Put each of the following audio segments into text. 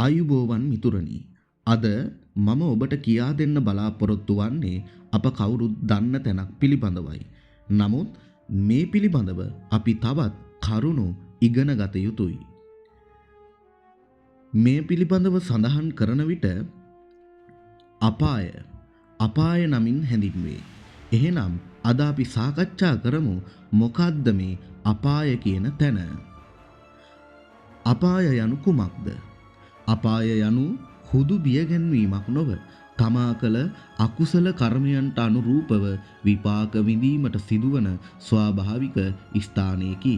ආයුබෝවන් මිතුරනි. අද මම ඔබට කියා දෙන්න බලාපොරොත්තු වන්නේ අප කවුරුත් දන්න තැනක් පිළිබඳවයි. නමුත් මේ පිළිබඳව අපි තවත් කරුණු ඉගෙන ගත යුතුයි. මේ පිළිබඳව සඳහන් කරන විට අපාය නමින් හැඳින්වේ. එහෙනම් අද අපි සාකච්ඡා කරමු මොකක්ද මේ අපාය කියන තැන. අපාය යනු කුමක්ද? අපාය යනු හුදු බියගැන්වීමක් නොව තමා කළ අකුසල කර්මයන්ට අනුරූපව විපාක විඳීමට සිදුවන ස්වාභාවික ස්ථානයකි.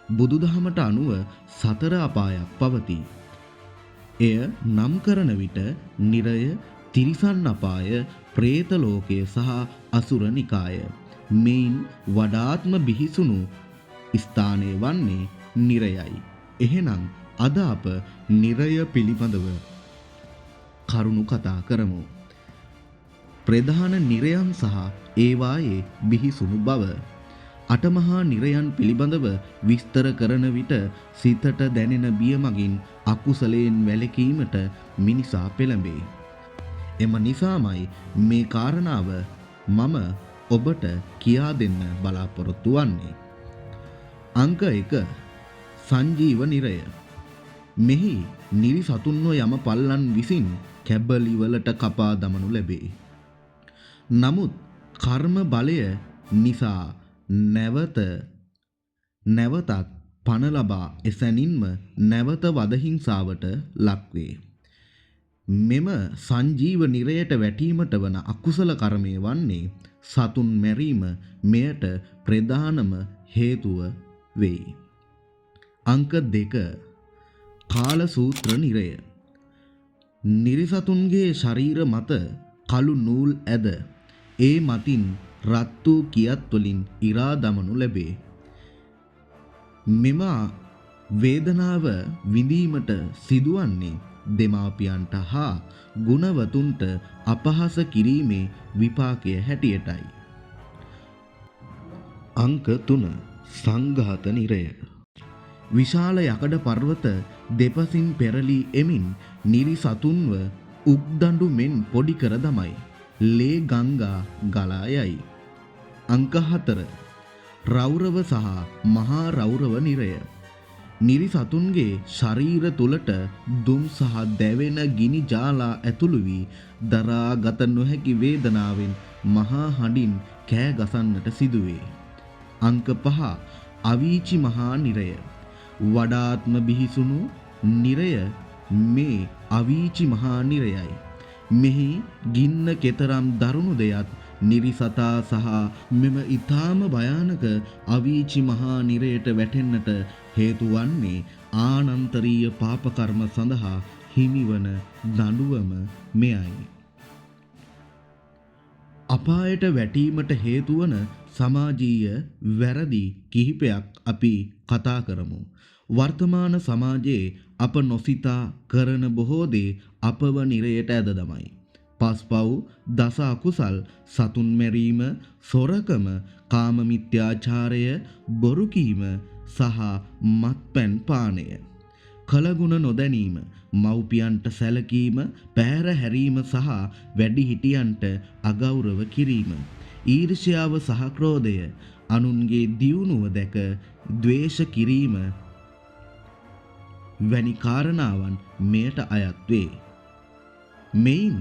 බුදුදහමට අනුව සතර අපායක් පවතී. එය නම් කරන විට නිරය, තිරිසන් අපාය, പ്രേත ලෝකය සහ අසුර නිකාය. මෙයින් වඩාත්ම බිහිසුණු ස්ථානය වන්නේ නිරයයි. එහෙනම් අද අප නිරය පිළිබඳව කරුණු කතා කරමු. ප්‍රධාන නිරයන් සහ ඒවායේ බිහිසුණු බව. අටමහා නිරයන් පිළිබඳව විස්තර කරන විට සිතට දැනෙන බිය මගින් අකුසලයෙන් වැළකීමට මිනිසා පෙළඹේ. එම නිසාමයි මේ කාරණාව මම ඔබට කියා දෙන්න බලාපොරොත්තු වන්නේ. අංක 1. සංජීව නිරය. මෙහි නිරිසතුන්ව යම පල්ලන් විසින් කැබලි වලට කපා දමනු ලැබේ. නමුත් කර්ම බලය නිසා නැවතත් පණ ලබා එසැනින්ම නැවත වදහිංසාවට ලක්වේ. මෙම සංජීව නිරයට වැටීමට වන අකුසල කර්මය වන්නේ සතුන් මැරීම මෙයට ප්‍රධානම හේතුව වෙයි. අංක 2. කාල සූත්‍ර නිරය. නිරිසතුන්ගේ ශරීර මත කළු නූල් ඇද ඒ මතින් රත් වූ කියත් වලින් ඉරා දමනු ලැබේ. මෙම වේදනාව විඳීමට සිදුවන්නේ දෙමාපියන්ට හා ගුණවතුන්ට අපහාස කිරීමේ විපාකය හැටියටයි. අංක 3. සංඝාත නිරය. විශාල යකඩ පර්වත දෙපසින් පෙරලී එමින් නිරිසතුන්ව උක්දඬු මෙන් පොඩි කර දමයි. ලේ ගංගා ගලා යයි. අංක 4. රෞරව සහ මහා රෞරව නිරය. නිරිසතුන්ගේ ශරීර තුලට දුම් සහ දැවෙන ගිනි ජාලා ඇතුළු වී දරාගත නොහැකි වේදනාවෙන් මහා හඬින් කෑ ගසන්නට සිදුවේ. අංක 5. අවීචි මහා නිරය. වඩාත්ම බිහිසුණු නිරය මේ අවීචි මහා නිරයයි. මෙහි ගින්න කෙතරම් දරුණු දෙයක් නිරිසතා සහ මෙම ඊ타ම භයානක අවීචි මහා නිරයට වැටෙන්නට හේතු වන්නේ ආනන්තරීය පාප කර්ම සඳහා හිමිවන දඬුවම මෙයයි. අපායට වැටීමට හේතු වන සමාජීය වැරදි කිහිපයක් අපි කතා කරමු. වර්තමාන සමාජයේ අප නොසිතා කරන බොහෝ දේ අපව නිරයට ඇද දමයි. පස්පව්, දස අකුසල්, සතුන් මැරීම, සොරකම, කාම මිත්‍යාචාරය, බොරු කීම සහ මත්පැන් පානය, කලගුණ නොදැනීම, මව්පියන්ට සැලකීම, පැහැර හැරීම සහ වැඩිහිටියන්ට අගෞරව කිරීම, ඊර්ෂ්‍යාව සහ ක්‍රෝධය, අනුන්ගේ දියුණුව දැක ද්වේෂ කිරීම වැනි කාරණාවන් මෙයට අයත් වේ. මෙයින්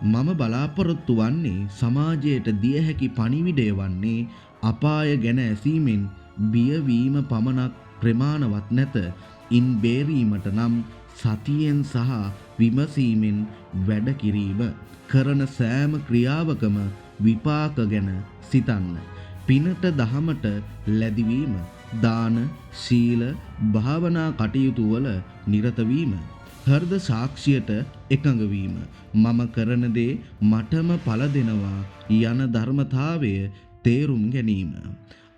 මම බලාපොරොත්තු වන්නේ සමාජයට දිය හැකි පණිවිඩය වන්නේ අපාය ගැන ඇසීමෙන් බියවීම පමණක් ප්‍රමාණවත් නැත. ඉන් බේරීමට නම් සතියෙන් සහ විමසීමෙන් වැඩ කිරීම. කරන සෑම ක්‍රියාවකම විපාක ගැන සිතන්න. පිනට දහමට ලැබීම, දාන, සීල, භාවනා කටයුතු වල නිරත වීම, හෘද සාක්ෂියට එකඟ වීම, මම කරන දේ මටම ඵල දෙනවා යන ධර්මතාවය තේරුම් ගැනීම,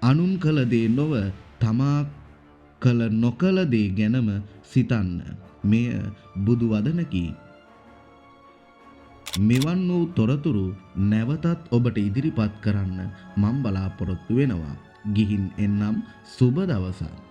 අනුන් කළ දේ නොව තමා කළ නොකළ දේ ගැනම සිතන්න. මෙය බුදු වදනකි. මෙවන් වූ තොරතුරු නැවතත් ඔබට ඉදිරිපත් කරන්න මම බලාපොරොත්තු වෙනවා. ගිහින් එන්නම්. සුබ දවසක්.